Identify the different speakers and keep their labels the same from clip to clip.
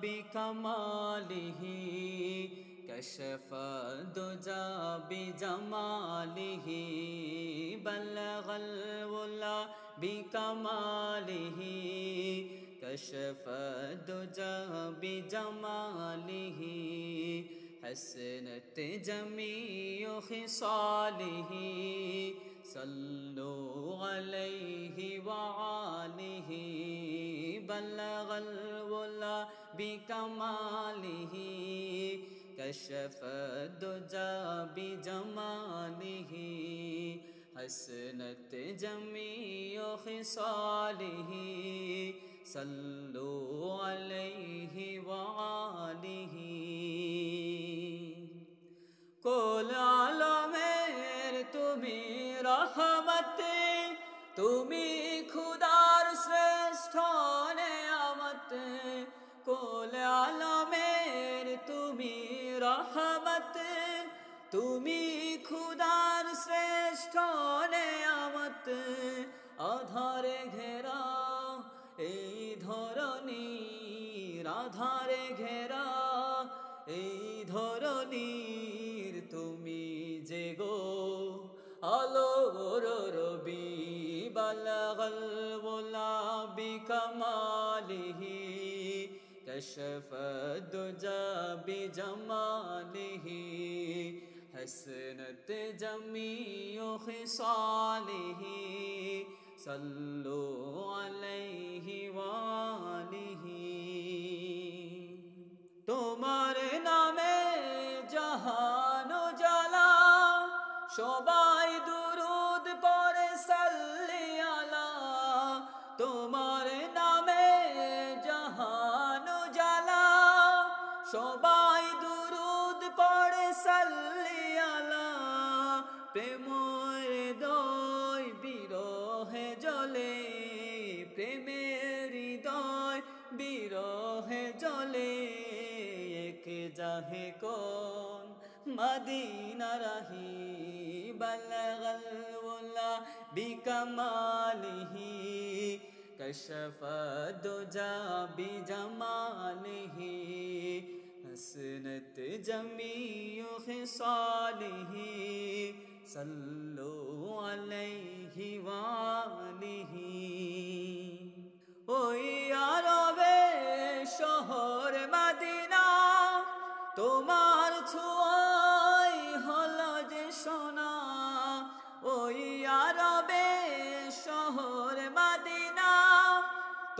Speaker 1: بكماله كشف الدجى بجماله بلغ العلا بكماله كشف الدجى بجماله حسنت جميع خصاله صلوا عليه وآله بلغ العلا بكماله كشف الدجى بجماله حسنت جميع خصاله صلوا عليه وآله কুল আলমের তুমি রহমত তুমি খুদার শ্রেষ্ঠ নেয়ামত কুল আলমের তুমি রহমত তুমি খুদার শ্রেষ্ঠ নেয়ামত আধারে ঘেরা এই ধরণী আধারে ঘেরা এই ধরণীর তুমি যে গো আলোর রবি বালাগাল ওয়ালা বিকামালিহি كشف الدجى بجماله حسنت جميع خصاله صلوا عليه وآله তোমার নামে জাহান উজালা সবাই দুরুদ পড়ে সাল্লি আলা তোমার নামে জাহান উজালা সবাই দুরুদ পড়ে সাল্লি আলা প্রেমের হৃদয় বিরহে জ্বলে প্রেমের হৃদয় বিরহে জ্বলে জাহে কোন মদিনা রাহি বলগল ওয়ালা বিকামালিহি كشف الدجى بجماله حسنت جميع خصاله صلوا عليه وآله ওই আরবে শহর মদিনা তোমার ছোঁয়াই হলো যে সোনা ওই আরবে শহর মদিনা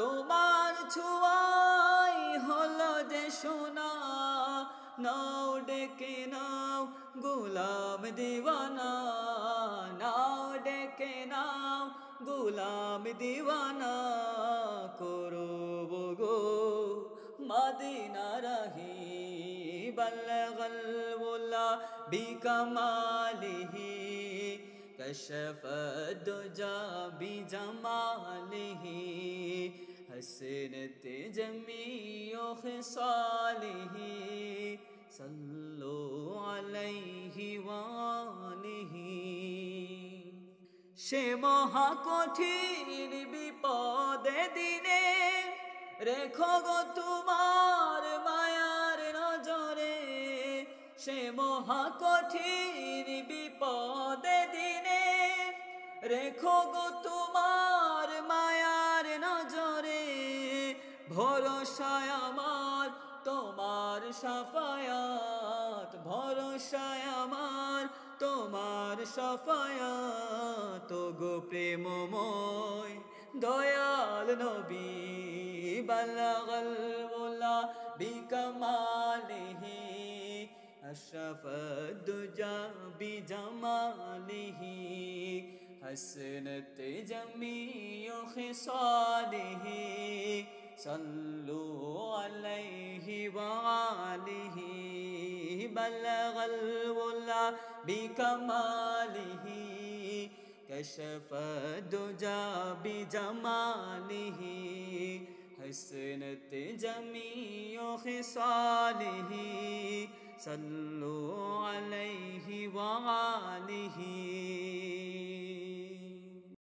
Speaker 1: তোমার ছোঁয়াই হলো যে সোনা নাও ডেকে নাও গোলাম দিওয়ানা নাও ডেকে নাও গোলাম দিওয়ানা করো গো মদিনা রাহি বলগল ওয়ালা বিকামালিহি كشف الدجى بجماله حسنت جميع خصاله صلوا عليه وآله সে মহা কঠিন বিপদে দিনে রেখো গো তোমার মায়ার নজরে সে মহা কঠিন বিপদে দিনে রেখো গো তোমার মায়ার নজরে ভরসায় আমার তোমার শাফায়াত ভরসায় আমার তোমার শাফায়াত গো প্রেমময় দয়াল নবী বলগল ওয়ালা বিকামালিহি أشرف الدجى بجماله حسنت جميع خصاله صلوا عليه وآله بلغ العلا بكماله كشف الدجى بجماله حسنت جميع خصاله صلوا عليه وآله